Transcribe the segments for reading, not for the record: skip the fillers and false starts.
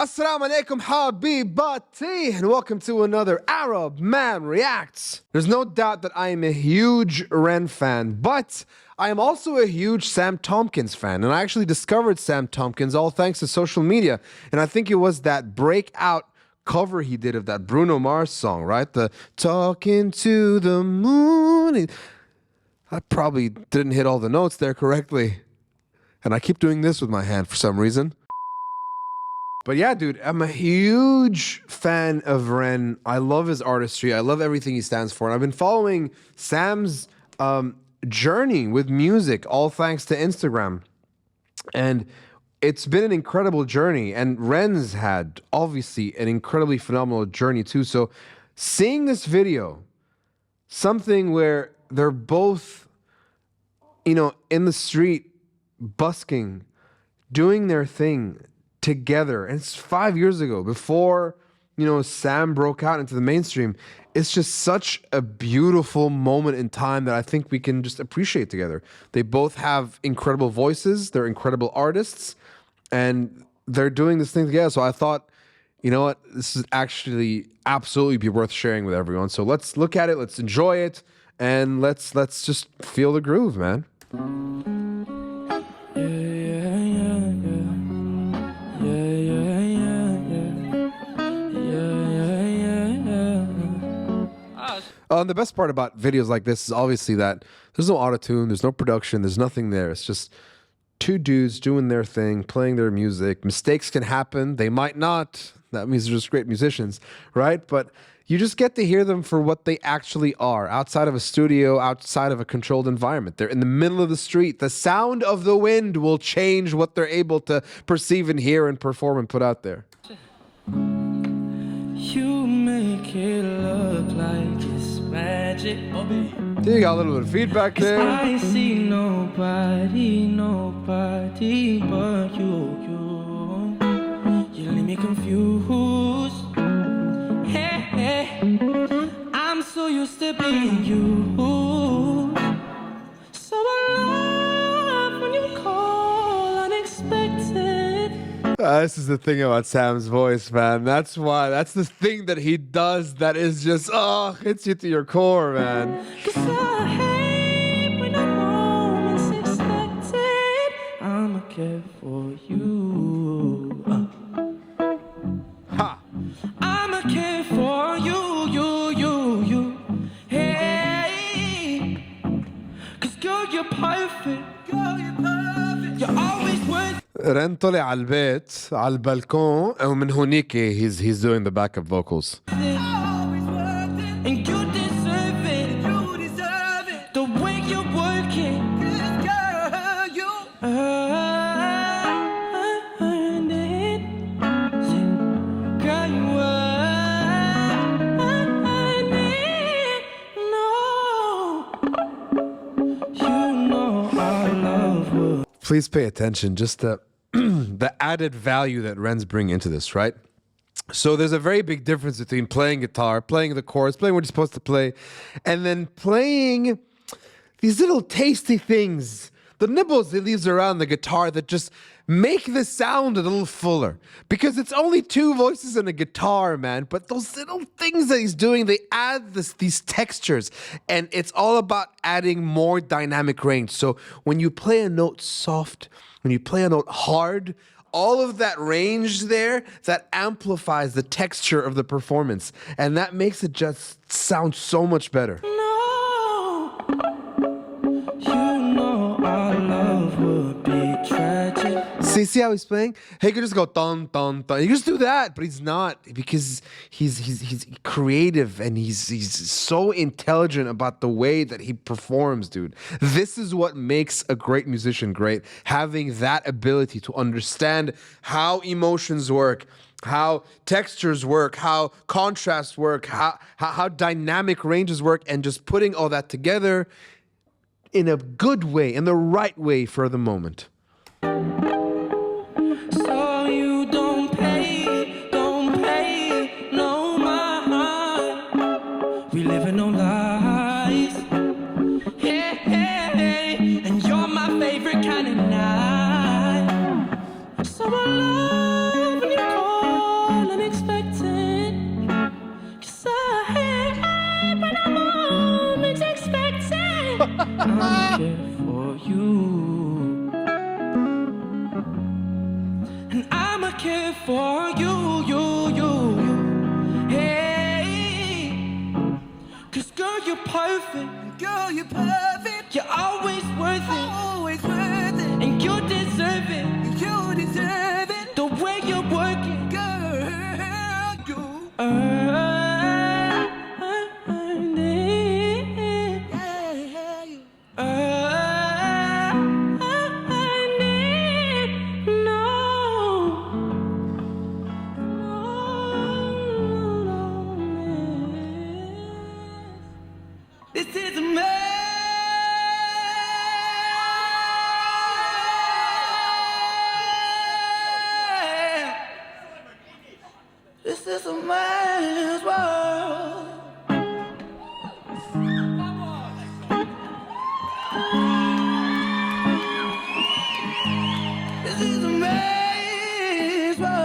Assalamu alaikum habibati, and welcome to another Arab Man Reacts. There's no doubt that I am a huge Ren fan, but I am also a huge Sam Tompkins fan, and I actually discovered Sam Tompkins all thanks to social media, and I think it was that breakout cover he did of that Bruno Mars song, right? The Talking to the Moon. I probably didn't hit all the notes there correctly, and I keep doing this with my hand for some reason. But yeah, dude, I'm a huge fan of Ren. I love his artistry. I love everything he stands for. And I've been following Sam's journey with music, all thanks to Instagram. And it's been an incredible journey. And Ren's had, obviously, an incredibly phenomenal journey too. So seeing this video, something where they're both, in the street, busking, doing their thing together, and it's 5 years ago, before Sam broke out into the mainstream. It's just such a beautiful moment in time that I think we can just appreciate together. They both have incredible voices, they're incredible artists, and they're doing this thing together. So I thought, you know what, this is actually absolutely be worth sharing with everyone. So let's look at it, let's enjoy it, and let's just feel the groove, man. The best part about videos like this is obviously that there's no auto-tune, there's no production, there's nothing there. It's just two dudes doing their thing, playing their music. Mistakes can happen, they might not. That means they're just great musicians, right? But you just get to hear them for what they actually are, outside of a studio, outside of a controlled environment. They're in the middle of the street. The sound of the wind will change what they're able to perceive and hear and perform and put out there. You make it look like it's magic. You got a little bit of feedback there. I see nobody but you. You leave me confused. Hey, I'm so used to being you. So I love when you call unexpected. This is the thing about Sam's voice, man. That's the thing that he does that is just, hits you to your core, man. 'Cause I hate when a moment's expected. I'ma care for you. Ha! I'ma care for you. Hey, 'cause girl, you're perfect. You're always worth. رن طلع على البيت على البلكون ومن هونيك he's doing the backup vocals. And you deserve it. The way you're working. Girl, you earned it. Girl, you earned it. No, you know our love will. Please pay attention, just the added value that Ren's bring into this, right? So there's a very big difference between playing guitar, playing the chords, playing what you're supposed to play, and then playing these little tasty things, the nibbles he leaves around the guitar that just make the sound a little fuller. Because it's only two voices and a guitar, man, but those little things that he's doing, they add these textures, and it's all about adding more dynamic range. So when you play a note soft, when you play a note hard, all of that range there, that amplifies the texture of the performance, and that makes it just sound so much better. No, you know our love would be tragic. See how he's playing? He could just go dun dun dun. He could just do that, but he's not, because he's creative and he's so intelligent about the way that he performs, dude. This is what makes a great musician great, having that ability to understand how emotions work, how textures work, how contrasts work, how dynamic ranges work, and just putting all that together in a good way, in the right way for the moment. So you don't pay no mind. We live in no lies. Hey, and you're my favorite kind of night. So I love when you call for you, hey. 'Cause girl, you're perfect. Girl, you're perfect. You're always worth it. Always worth it. And you deserve it. You deserve it. The way you're working. Girl, you Earn it. yeah, you Earn it. No. This is a man. This is a man's world. This is a man's world.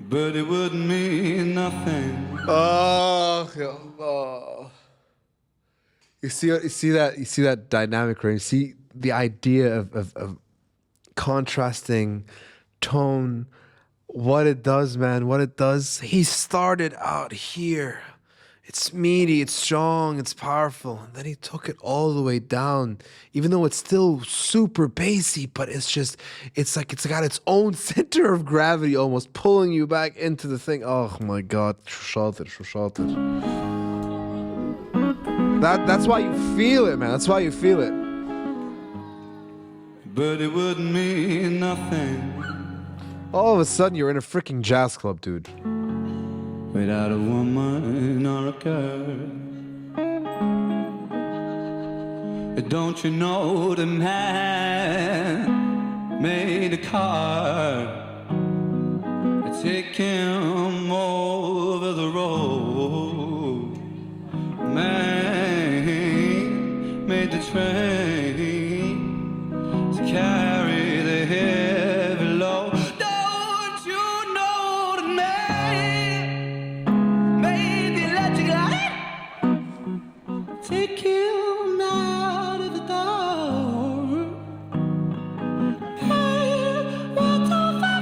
But it wouldn't mean nothing. Oh. You see that dynamic, right? You see the idea of contrasting tone, what it does, man, what it does. He started out here. It's meaty, it's strong, it's powerful. And then he took it all the way down, even though it's still super bassy, but it's like it's got its own center of gravity almost pulling you back into the thing. Oh my God. That's why you feel it, man. That's why you feel it. But it wouldn't mean nothing All of a sudden, you're in a freaking jazz club, dude. without a woman or a girl. Don't you know the man made a car? Take him over the road. Man made the train to carry the heavy load. Don't you know the man made the electric light? Take him out of the door. Hey, what the fuck?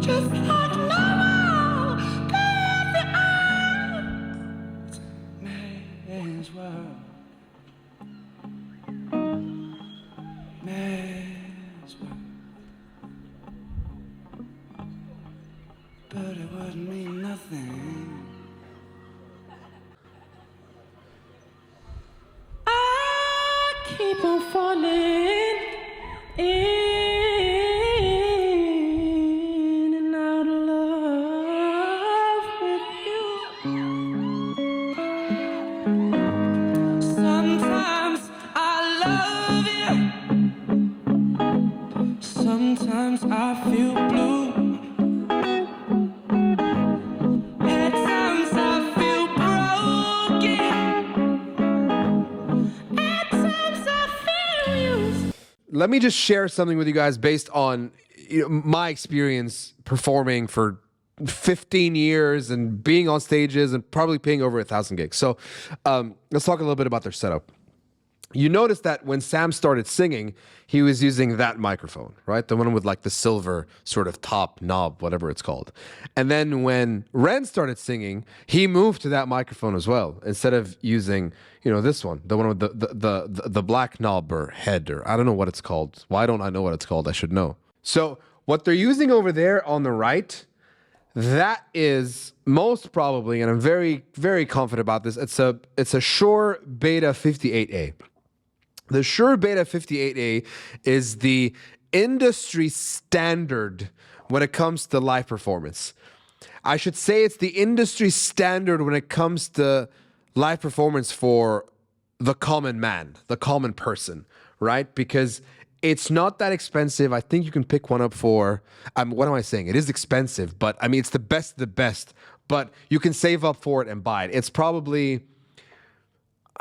Just like normal, coffee on. Man's world. Man's world. But it wouldn't mean nothing. I keep on falling in and out of love with you. Sometimes I love you. Sometimes I feel blue. At times I feel broken. At times I feel used. Let me just share something with you guys based on my experience performing for 15 years and being on stages and probably paying over 1,000 gigs. So let's talk a little bit about their setup. You notice that when Sam started singing, he was using that microphone, right? The one with like the silver sort of top knob, whatever it's called. And then when Ren started singing, he moved to that microphone as well, instead of using, this one, the one with the black knob or head, or I don't know what it's called. Why don't I know what it's called? I should know. So what they're using over there on the right, that is most probably, and I'm very, very confident about this, it's a Shure Beta 58A. The Shure Beta 58A is the industry standard when it comes to live performance. I should say it's the industry standard when it comes to live performance for the common man, the common person, right? Because it's not that expensive. I think you can pick one up for, what am I saying? It is expensive, but I mean, it's the best of the best, but you can save up for it and buy it. It's probably,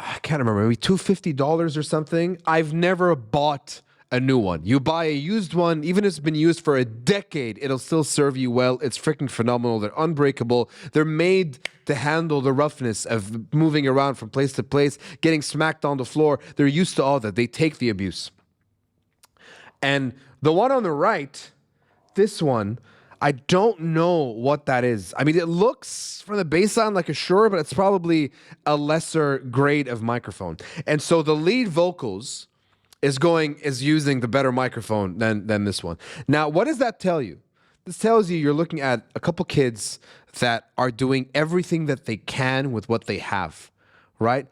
I can't remember, maybe $250 or something. I've never bought a new one. You buy a used one, even if it's been used for a decade, it'll still serve you well. It's freaking phenomenal. They're unbreakable. They're made to handle the roughness of moving around from place to place, getting smacked on the floor. They're used to all that. They take the abuse. And the one on the right, this one, I don't know what that is. I mean, it looks from the baseline like a Shure, but it's probably a lesser grade of microphone. And so the lead vocals is using the better microphone than this one. Now, what does that tell you? This tells you you're looking at a couple kids that are doing everything that they can with what they have, right?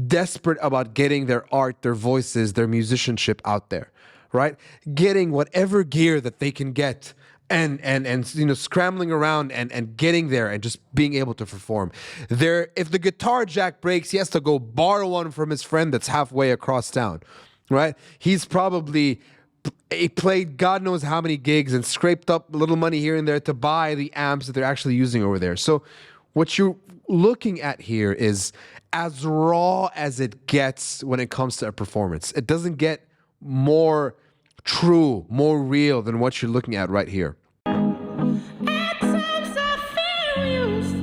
Desperate about getting their art, their voices, their musicianship out there, right? Getting whatever gear that they can get and scrambling around and getting there and just being able to perform. If the guitar jack breaks, he has to go borrow one from his friend that's halfway across town, right? He played God knows how many gigs and scraped up a little money here and there to buy the amps that they're actually using over there. So what you're looking at here is as raw as it gets when it comes to a performance. It doesn't get more true, more real than what you're looking at right here. At times I feel used.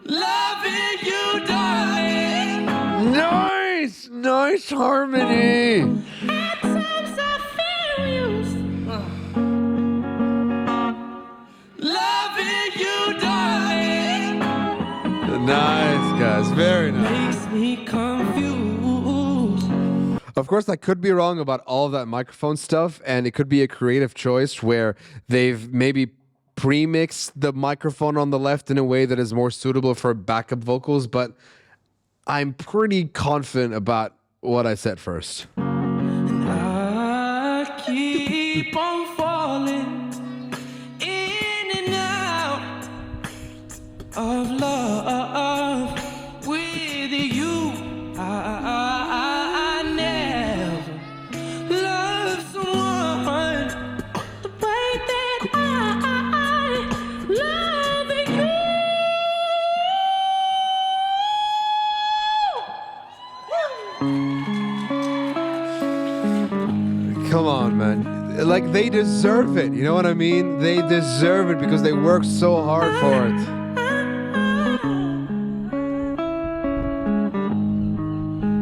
Loving you, darling. Nice harmony. At times I feel used. Loving you, darling. Nice, guys, very nice. Makes me confused. Of course, I could be wrong about all of that microphone stuff, and it could be a creative choice where they've maybe pre-mixed the microphone on the left in a way that is more suitable for backup vocals, but I'm pretty confident about what I said first. I keep on falling in and out of love with you. I never loved someone the way that I love you. Come on, man. Like, they deserve it. You know what I mean? They deserve it because they work so hard for it.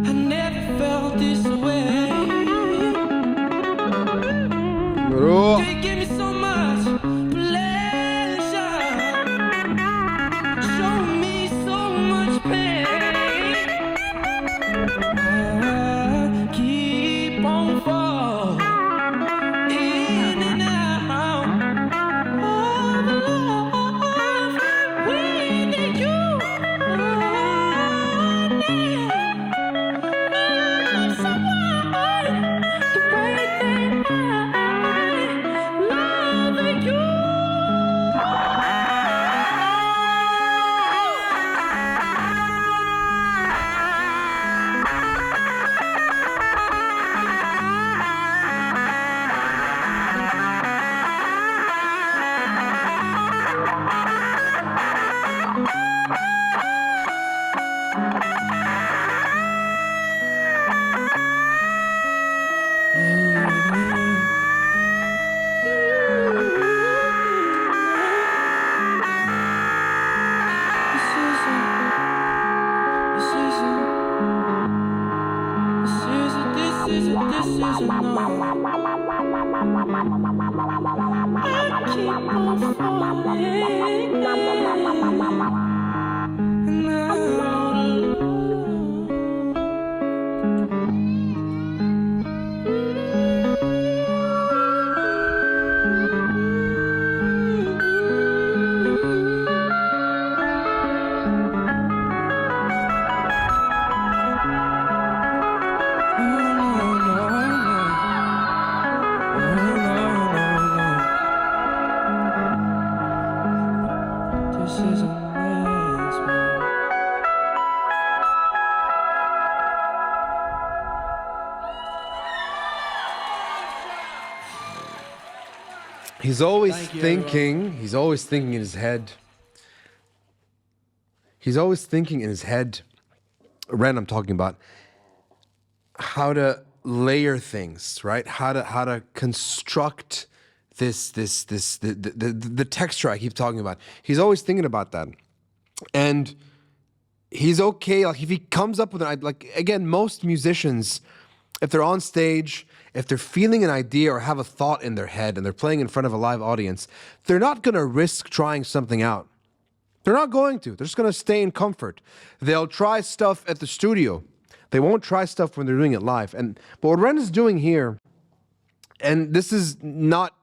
I never felt this way. Oh. You give me so much pleasure, show me so much pain. I keep on falling in and out of love with you. He's always thinking in his head. He's always thinking in his head. Ren, I'm talking about. how to layer things, right? How to construct the texture I keep talking about. He's always thinking about that. And he's okay. Like if he comes up with like again, most musicians, if they're on stage, if they're feeling an idea or have a thought in their head and they're playing in front of a live audience, they're not gonna risk trying something out. They're not going to. They're just gonna stay in comfort. They'll try stuff at the studio. They won't try stuff when they're doing it live. But what Ren is doing here, and this is not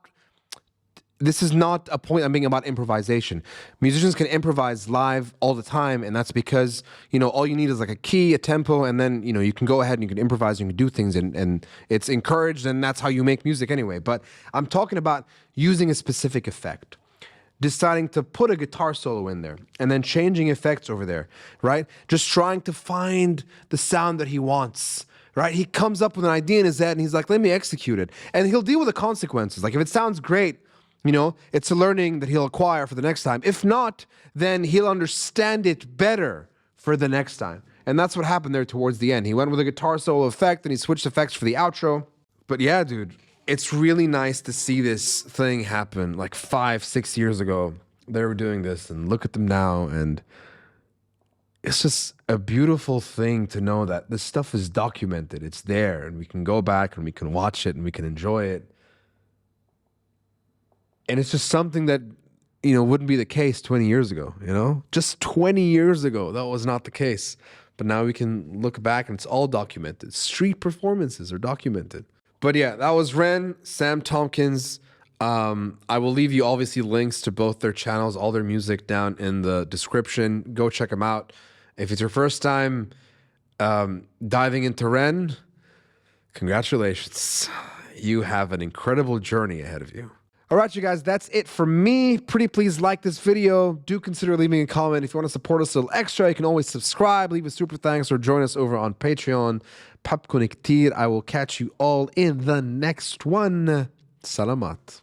a point I'm making about improvisation. Musicians can improvise live all the time, and that's because, all you need is like a key, a tempo, and then, you can go ahead and you can improvise, you can do things, and it's encouraged, and that's how you make music anyway. But I'm talking about using a specific effect. Deciding to put a guitar solo in there and then changing effects over there, right? Just trying to find the sound that he wants, right? He comes up with an idea in his head and he's like, let me execute it. And he'll deal with the consequences. Like if it sounds great, it's a learning that he'll acquire for the next time. If not, then he'll understand it better for the next time. And that's what happened there towards the end. He went with a guitar solo effect and he switched effects for the outro. But yeah, dude. It's really nice to see this thing happen like 5-6 years ago. They were doing this and look at them now. And it's just a beautiful thing to know that this stuff is documented. It's there and we can go back and we can watch it and we can enjoy it. And it's just something that, wouldn't be the case 20 years ago, Just 20 years ago, that was not the case. But now we can look back and it's all documented. Street performances are documented. But yeah, that was Ren, Sam Tompkins. I will leave you obviously links to both their channels, all their music down in the description. Go check them out. If it's your first time diving into Ren, congratulations. You have an incredible journey ahead of you. All right, you guys, that's it for me. Pretty please like this video. Do consider leaving a comment. If you want to support us a little extra, you can always subscribe, leave a super thanks, or join us over on Patreon. بحبكن كتير. I will catch you all in the next one. Salamat.